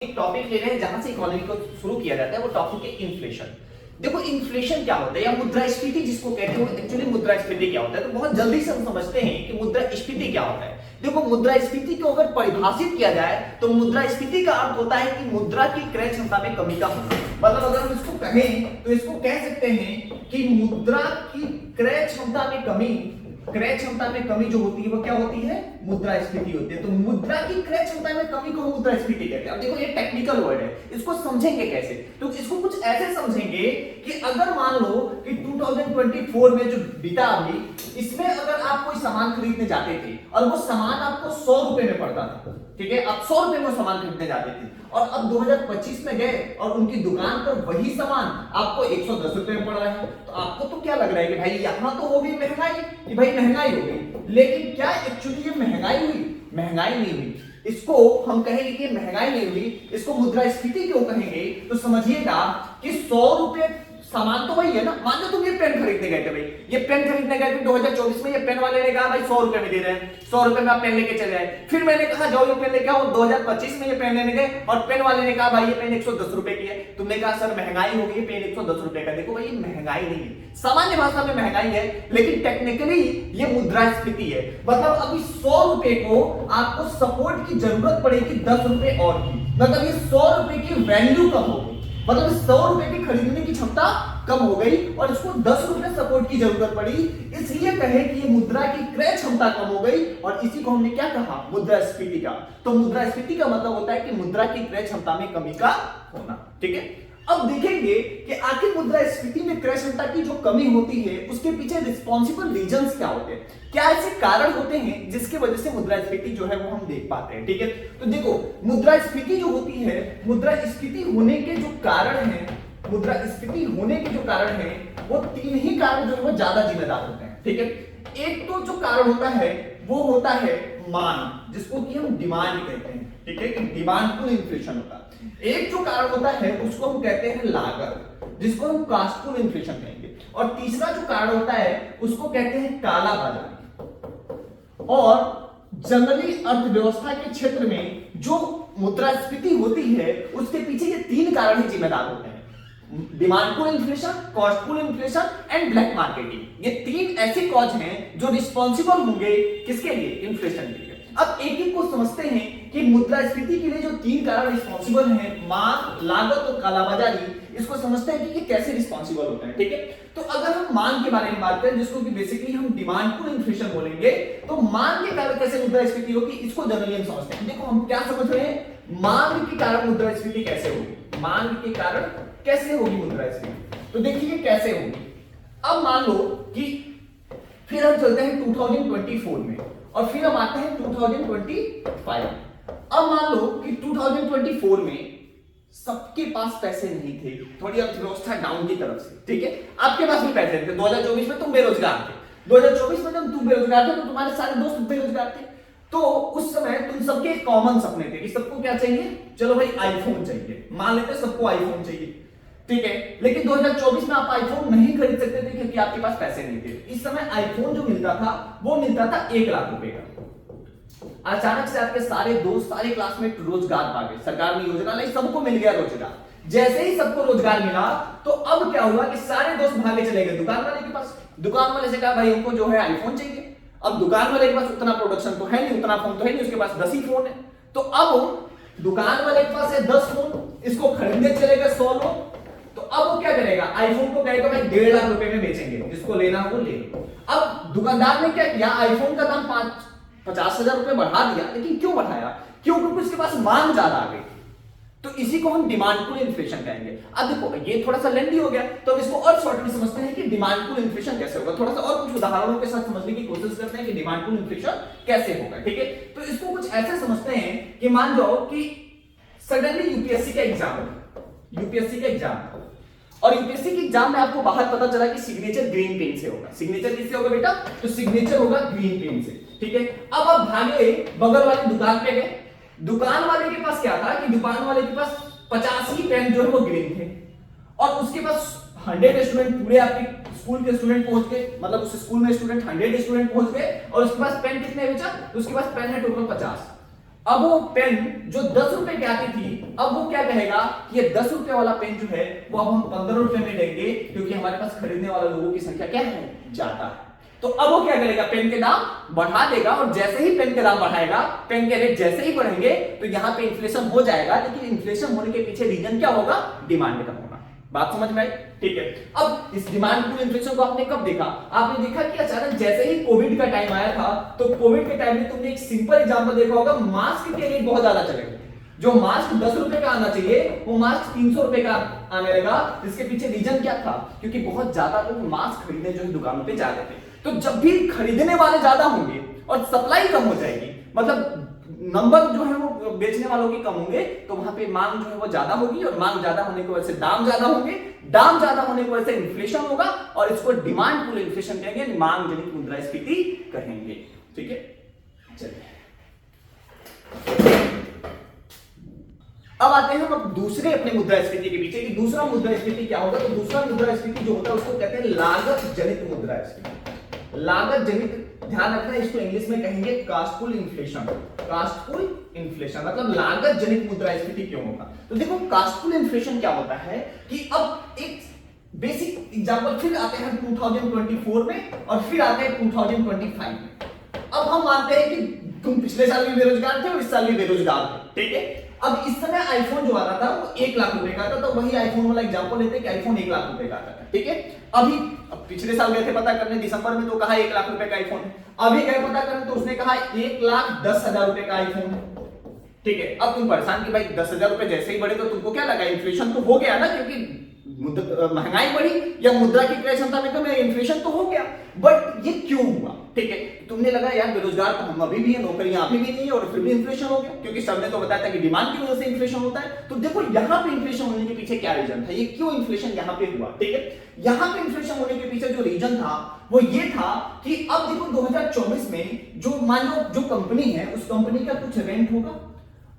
एक टॉपिक ले रहे हैं जहां से इकोनॉमी को शुरू किया जाता है, वो टॉपिक है इन्फ्लेशन। देखो इन्फ्लेशन क्या होता है या मुद्रास्फीति जिसको कहते हैं, एक्चुअली मुद्रास्फीति क्या होता है, तो बहुत जल्दी से हम समझते हैं कि मुद्रास्फीति क्या होता है। देखो मुद्रास्फीति को अगर परिभाषित किया जाए तो मुद्रास्फीति का अर्थ होता है कि मुद्रा की क्रय क्षमता में कमी का होना। मतलब अगर हम इसको कहें तो इसको कह सकते हैं कि मुद्रा की क्रय क्षमता में कमी, क्रय क्षमता में कमी जो होती है वो क्या होती है, मुद्रास्फीति होती है। तो मुद्रा की क्रय क्षमता में कमी को मुद्रास्फीति कहते हैं। अब देखो ये टेक्निकल वर्ड है, इसको समझेंगे कैसे, तो इसको कुछ ऐसे समझेंगे कि अगर मान लो कि 2024 में जो बीता अभी, इसमें अगर आप कोई सामान खरीदने जाते थे और वो सामान आपको 100 रुपए में पड़ता था, ठीक है, आप 100 रुपए में सामान खरीदने जाते थे, और अब 2025 में गए और उनकी दुकान पर वही सामान आपको 110 रुपए में पड़ रहा है, तो आपको तो क्या लग रहा है कि भाई यहां तो हो गई महंगाई, कि भाई महंगाई हो गई। लेकिन क्या एक्चुअली ये महंगाई हुई? महंगाई नहीं हुई। इसको हम कहेंगे कि महंगाई नहीं हुई, इसको मुद्रास्फीति क्यों कहेंगे, तो समझिएगा कि 100 रुपए सामान तो वही है ना। मान लो तुम ये पेन खरीदने गए थे, भाई ये पेन खरीदने गए थे 2024 में, ये पेन वाले ने कहा भाई 100 रुपए में दे रहे हैं, 100 रुपए में आप पेन लेके चले आए। फिर मैंने कहा जाओ ये पेन लेके आओ, 2025 में ये पेन लेने गए और पेन वाले ने कहा भाई ये पेन 110 रुपए की है। तुमने कहा सर महंगाई हो गई, पेन 110 रुपए का। देखो भाई ये महंगाई नहीं है, सामान्य भाषा में महंगाई है, लेकिन टेक्निकली ये मुद्रास्फीति है। मतलब अभी 100 रुपए को आपको सपोर्ट की जरूरत पड़ेगी 10 रुपए और की, मतलब ये 100 रुपए की वैल्यू कम हो गई, मतलब 100 रुपए की खरीदने की क्षमता कम हो गई और इसको 10 रुपए सपोर्ट की जरूरत पड़ी, इसलिए कहे कि ये मुद्रा की क्रय क्षमता कम हो गई, और इसी को हमने क्या कहा, मुद्रास्फीति का। तो मुद्रास्फीति का मतलब होता है कि मुद्रा की क्रय क्षमता में कमी का होना, ठीक है। अब देखेंगे कि आखिर मुद्रास्फीति में क्रय क्षमता की जो कमी होती है उसके पीछे रिस्पॉन्सिबल रीजंस क्या होते हैं, क्या ऐसे कारण होते हैं जिसके वजह से मुद्रास्फीति जो है वो हम देख पाते हैं, ठीक है। तो देखो मुद्रास्फीति जो होती है, मुद्रास्फीति होने के जो कारण है, मुद्रास्फीति होने के जो कारण है वो 3 ही कारण जो है वो ज्यादा जिम्मेदार होते हैं, ठीक है। एक तो जो कारण होता है वो होता है मांग, जिसको कि हम डिमांड कहते हैं, ठीक है, कि डिमांड पुल इन्फ्लेशन होता है। एक जो कारण होता है उसको हम कहते हैं लागत, जिसको हम कॉस्ट पुल इन्फ्लेशन कहेंगे। और तीसरा जो कारण होता है उसको कहते हैं काला बाजारी। और जनरली अर्थव्यवस्था के क्षेत्र में जो मुद्रास्फीति होती है उसके पीछे ये 3 कारण ही जिम्मेदार होते हैं, demand pull inflation, cost pull inflation and black marketing. ये 3 ऐसे कॉज हैं जो रिस्पॉन्सिबल होंगे किसके लिए, इन्फ्लेशन के लिए। अब एक एक को समझते हैं कि मुद्रास्फीति के लिए जो 3 कारण रिस्पॉन्सिबल हैं, मांग, लागत और कालाबाजारी, इसको समझते हैं कि ये कैसे रिस्पॉन्सिबल होते हैं, ठीक है। तो अगर हम मांग के बारे में बात करें, जिसको कि बेसिकली हम डिमांड पुल इन्फ्लेशन बोलेंगे, तो मांग के कारण कैसे मुद्रास्फीति होगी इसको जनरली हम समझते हैं। देखो हम क्या समझ रहे हैं, मांग के कारण मुद्रास्फीति कैसे होगी, मांग के कारण कैसे होगी मुद्रास्फीति, तो देखिए कैसे होगी। अब मान लो कि फिर हम चलते हैं 2024 में और फिर हम आते हैं 2025। अब मान लो कि 2024 में सबके पास पैसे नहीं थे, थोड़ी अर्थव्यवस्था डाउन की तरफ से, ठीक है, आपके पास भी पैसे थे। 2024 में तुम बेरोजगार थे, 2024 में जब तुम बेरोजगार थे तो तुम्हारे सारे दोस्त बेरोजगार थे, तो उस समय तुम सबके कॉमन सपने थे कि सबको क्या चाहिए, चलो भाई आईफोन चाहिए, मान लेते हैं सबको आईफोन चाहिए, ठीक है। लेकिन 2024 में आप आईफोन नहीं खरीद सकते थे क्योंकि आपके पास पैसे नहीं थे। इस समय आईफोन जो मिलता था वो मिलता था 1 लाख रुपए का। अचानक से आपके सारे दोस्त, सारे क्लासमेट रोजगार पा गए, सरकार ने योजना लाई, सबको मिल गया रोजगार। जैसे ही सबको रोजगार मिला तो अब क्या हुआ कि सारे दोस्त भागे चले गए दुकान वाले के पास। दुकान वाले से कहा भाई हमको जो है आईफोन चाहिए। अब दुकान वाले के पास उतना प्रोडक्शन तो है नहीं, उतना फोन तो है नहीं, उसके पास 10 ही फोन है। तो अब दुकान वाले के पास है 10 फोन, इसको खरीदने चले गए 100 लोग। तो अब वो क्या करेगा, आईफोन को कहेगा भाई 1.5 लाख रुपए में बेचेंगे, जिसको लेना हो वो ले लो। अब दुकानदार ने क्या किया, आईफोन का दाम 50,000 रुपए बढ़ा दिया। लेकिन क्यों बढ़ाया, क्योंकि उसके पास मांग ज्यादा आ गई। तो इसी को हम डिमांड पुल इन्फ्लेशन कहेंगे। अब देखो ये थोड़ा सा लेंथी हो गया, तो हम इसको और शॉर्ट में समझते हैं कि डिमांड पुल इन्फ्लेशन कैसे होगा। थोड़ा सा और कुछ उदाहरणों के साथ समझने की कोशिश करते हैं कि डिमांड पुल इन्फ्लेशन कैसे होगा, ठीक है। तो इसको कुछ ऐसे समझते हैं कि मान जाओ कि सडनली यूपीएससी का एग्जाम, यूपीएससी का एग्जाम, और यूपीएससी के एग्जाम में आपको बाहर पता चला कि सिग्नेचर ग्रीन पेन से होगा। सिग्नेचर किससे होगा बेटा, तो सिग्नेचर होगा ग्रीन पेन से, ठीक है। अब आप भागे बगल वाली दुकान पे गए, दुकान वाले के पास क्या था कि दुकान वाले के पास 50 ही पेन जो है वो ग्रीन थे, और उसके पास 100 स्टूडेंट, पूरे आपके स्कूल के स्टूडेंट पहुंच गए, मतलब उस स्कूल में स्टूडेंट 100 स्टूडेंट पहुंच गए, और उसके पास पेन कितने बचा, तो उसके पास पेन है टोटल 50। अब वो पेन जो 10 रुपए की आती थी, अब वो क्या कहेगा कि ये 10 रुपए वाला पेन जो है वो अब हम 15 रुपए में लेंगे, क्योंकि हमारे पास खरीदने वाले लोगों की संख्या क्या है, ज्यादा है। तो अब वो क्या करेगा, पेन के दाम बढ़ा देगा, और जैसे ही पेन के दाम बढ़ाएगा, पेन के रेट जैसे ही बढ़ेंगे, तो यहाँ पे इन्फ्लेशन हो जाएगा। लेकिन इन्फ्लेशन होने के पीछे रीजन क्या होगा, डिमांड कम होगा। बात समझ में आई? ठीक है। अब इस डिमांड पुल इन्फ्लेशन को आपने कब देखा, आपने देखा कि अचानक जैसे ही कोविड का टाइम आया था, तो कोविड के टाइम में तुमने एक सिंपल एग्जांपल देखा होगा, मास्क के रेट बहुत ज्यादा चले गए। जो मास्क 10 रुपए का आना चाहिए वो मास्क 300 रुपए का आने लगा। इसके पीछे रीजन क्या था, क्योंकि बहुत ज्यादा लोग मास्क खरीदने जो है दुकानों पे जा रहे थे। तो जब भी खरीदने वाले ज्यादा होंगे और सप्लाई कम हो जाएगी, मतलब नंबर जो है वो बेचने वालों के कम होंगे, तो वहां पे मांग जो है वो ज्यादा होगी, और मांग ज्यादा होने की वजह से दाम ज्यादा होंगे, दाम ज्यादा होने की वजह से इन्फ्लेशन होगा, और इसको डिमांड पुल इन्फ्लेशन कहेंगे, मांग जनित मुद्रास्फीति कहेंगे। ठीक है, चलिए अब आते हैं हम दूसरे अपने मुद्रास्फीति के पीछे कि दूसरा मुद्रास्फीति क्या होगा। तो दूसरा मुद्रास्फीति जो होता है उसको कहते हैं लागत जनित मुद्रास्फीति। लागत जनित, ध्यान रखना इसको इंग्लिश में कहेंगे कास्टफुल इन्फ्लेशन। कास्टफुल इन्फ्लेशन मतलब लागत जनित मुद्रास्फीति क्यों होगा। तो देखो कास्टफुल इन्फ्लेशन क्या होता है कि अब एक बेसिक एग्जांपल फिर आते हैं 2024 में और फिर आते हैं 2025 में। अब हम मानते हैं कि तुम पिछले साल भी बेरोजगार थे और इस साल भी बेरोजगार थे, ठीक है। अब इस समय आईफोन जो आ रहा था वो 1 लाख रुपए का था, तो वही आईफोन वाला एग्जांपल लेते हैं कि आईफोन 1 लाख रुपए का था, ठीक है। अब पिछले साल गए थे पता करने दिसंबर में, तो कहा 1 लाख रुपए का आईफोन है। अभी गए पता करने तो उसने कहा 1,10,000 रुपए का आईफोन, ठीक है। अब तुम परेशान कि भाई 10,000 रुपए जैसे ही बढ़े तो तुमको क्या लगा, इन्फ्लेशन तो हो गया ना, क्योंकि महंगाई बढ़ी या मुद्रा की क्रय क्षमता में कमी, इन्फ्लेशन तो हो गया। बट ये क्यों हुआ, ठीक है। तुमने लगा यार बेरोजगार तो हम अभी भी है, नौकरियां अभी भी नहीं है, और फिर भी इन्फ्लेशन हो गया, क्योंकि सबने तो बताया था कि डिमांड की वजह से इन्फ्लेशन होता है। तो देखो यहाँ पे इन्फ्लेशन होने के पीछे क्या रीजन था, ये क्यों इन्फ्लेशन यहाँ पे हुआ, ठीक है। यहाँ पे इन्फ्लेशन होने के पीछे जो रीजन था वो ये था कि अब देखो 2024 में जो मान लो जो कंपनी है उस कंपनी का कुछ रेंट होगा।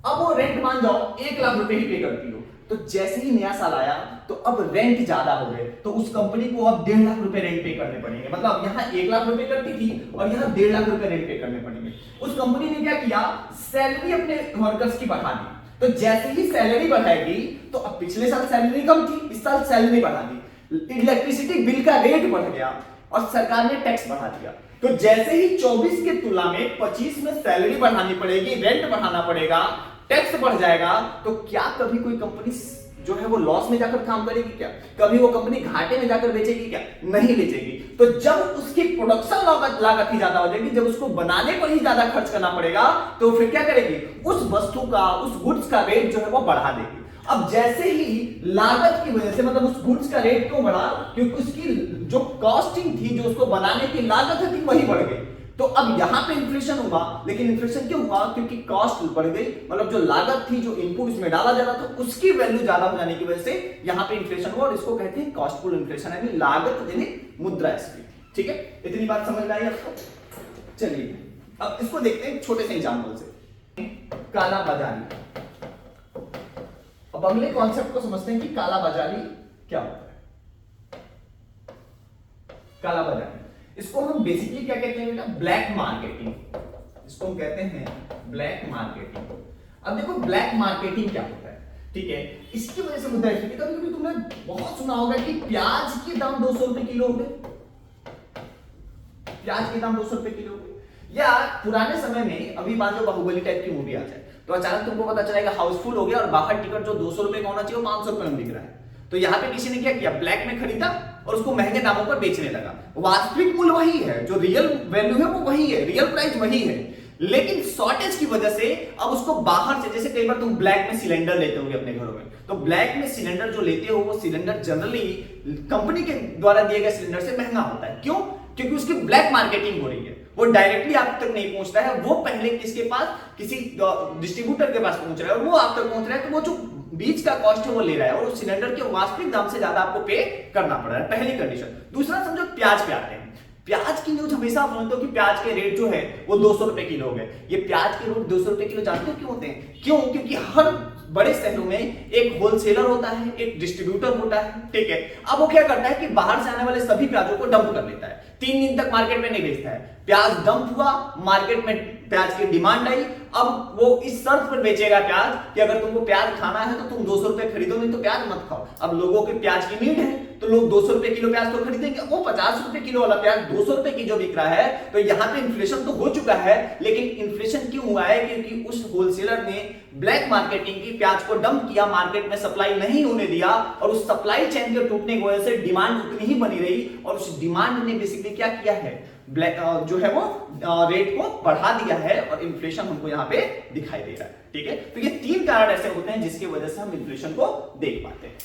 अब वो रेंट मान जाओ 1 लाख रुपए ही पे करती हो, तो जैसे ही नया साल आया तो अब रेंट ज्यादा हो गए, तो उस कंपनी को अब 1.5 लाख रुपए रेंट पे करने पड़ेंगे। मतलब यहाँ 1 लाख रुपए करती थी और यहाँ 1.5 लाख रुपए रेंट पे करने पड़ेंगे। उस कंपनी ने क्या किया, सैलरी अपने वर्कर्स की बढ़ा दी। तो जैसे ही सैलरी बढ़ाएगी, तो अब पिछले साल सैलरी कम थी, इस साल सैलरी बढ़ा दी, इलेक्ट्रिसिटी बिल का रेट बढ़ गया और सरकार ने टैक्स बढ़ा दिया। तो जैसे ही 24 के तुलना में 25 में सैलरी बढ़ानी पड़ेगी, रेंट बढ़ाना पड़ेगा, टैक्स बढ़ जाएगा, तो क्या कभी कोई कंपनी जो है वो लॉस में जाकर काम करेगी क्या, कभी वो कंपनी घाटे में जाकर बेचेगी क्या, नहीं बेचेगी। तो जब उसकी प्रोडक्शन लागत ही ज्यादा हो जाएगी, जब उसको बनाने पर ही ज्यादा खर्च करना पड़ेगा, तो फिर क्या करेगी, उस वस्तु का, उस गुड्स का रेट जो है वो बढ़ा देगी। अब जैसे ही लागत की वजह से, मतलब उस गुड्स का रेट क्यों बढ़ा, क्योंकि उसकी जो कॉस्टिंग थी, जो उसको बनाने की लागत थी, वही बढ़ गई। तो अब यहां पे इन्फ्लेशन हुआ, लेकिन इन्फ्लेशन क्यों हुआ, क्योंकि कॉस्ट बढ़ गई, मतलब जो लागत थी, जो इनपुट इसमें डाला जा रहा था, उसकी वैल्यू ज्यादा हो जाने की वजह से यहां पे इन्फ्लेशन हुआ, और इसको कहते हैं कॉस्टफुल इन्फ्लेशन, यानी लागत जनित मुद्रास्फीति। ठीक है, इतनी बात समझ में आई आपको। चलिए अब इसको देखते हैं छोटे से एग्जांपल से, काला बाजारी। अब अगले कॉन्सेप्ट को समझते हैं कि काला बाजारी क्या होता है। काला बाजारी, इसको हम बेसिकली क्या कहते हैं बेटा, ब्लैक मार्केटिंग। इसको हम कहते हैं ब्लैक मार्केटिंग। अब देखो ब्लैक मार्केटिंग क्या होता है, ठीक है। इसकी वजह से मुद्रास्फीति, कभी तुमने बहुत सुना होगा कि प्याज के दाम 200 रुपए किलो हो गए, प्याज के दाम 200 रुपए किलो हो गए। या पुराने समय में अभी मान लो बाहुबली टाइप की मूवी आ जाए, तो अचानक तुमको पता चलेगा हाउसफुल हो गया और बाहर टिकट जो 200 रुपए का होना चाहिए वो 500 रुपए में बिक रहा है। तो यहाँ पे किसी ने क्या किया, ब्लैक में खरीदा और उसको महंगे दामों पर बेचने लगा। वास्तविक मूल्य वही है, जो रियल वैल्यू है वो वही है, रियल प्राइस वही है, लेकिन शॉर्टेज की वजह से अब उसको बाहर से, जैसे कई बार तुम ब्लैक में सिलेंडर लेते होगे अपने घरों में, तो ब्लैक में सिलेंडर जो लेते हो वो सिलेंडर जनरली कंपनी के द्वारा दिए गए सिलेंडर से महंगा होता है। क्यों, क्योंकि उसकी ब्लैक मार्केटिंग हो रही है, वो डायरेक्टली आप तक नहीं पहुंचता है, वो पहले किसके पास, किसी डिस्ट्रीब्यूटर के पास पहुंच रहा है और वो आप तक पहुंच रहा है, तो वो जो बीच का कॉस्ट है वो ले रहा है और उस सिलेंडर के वास्तविक दाम से ज्यादा आपको पे करना पड़ रहा है, पहली कंडीशन। दूसरा समझो प्याज पे आते हैं। प्याज की न्यूज हमेशा आप सुनते हो कि प्याज के रेट जो है वो 200 रुपए किलो हो गए। ये प्याज के रेट 200 रुपए किलो जानते हो क्यों होते हैं, क्यों, क्योंकि हर बड़े शहरों में एक होलसेलर होता है, एक डिस्ट्रीब्यूटर होता है, ठीक है। अब वो क्या करता है कि बाहर से आने वाले सभी प्याजों को डंप कर लेता है, 3 दिन तक मार्केट में नहीं बेचता है। प्याज डंप हुआ, मार्केट में प्याज की डिमांड आई। अब वो इस शर्त पर बेचेगा प्याज कि अगर तुमको प्याज खाना है तो तुम 200 रुपए खरीदो, नहीं तो प्याज मत खाओ। अब लोगों के प्याज की नीड है तो लोग 200 रुपए किलो प्याज तो खरीदेंगे। वो 50 रुपए किलो वाला प्याज 200 रुपए की जो बिक रहा है, तो यहाँ पे इन्फ्लेशन तो हो चुका है, लेकिन इन्फ्लेशन क्यों हुआ है? क्योंकि उस होलसेलर ने ब्लैक मार्केटिंग की, प्याज को डंप किया, मार्केट में सप्लाई नहीं होने दिया, और उस सप्लाई चेन के टूटने की वजह से डिमांड उतनी ही बनी रही, और उस डिमांड ने बेसिकली क्या किया है, ब्लैक जो है वो रेट को बढ़ा दिया है, और इन्फ्लेशन हमको यहाँ पे दिखाई दे रहा है। ठीक है, तो ये तीन कारण ऐसे होते हैं जिसकी वजह से हम इन्फ्लेशन को देख पाते हैं।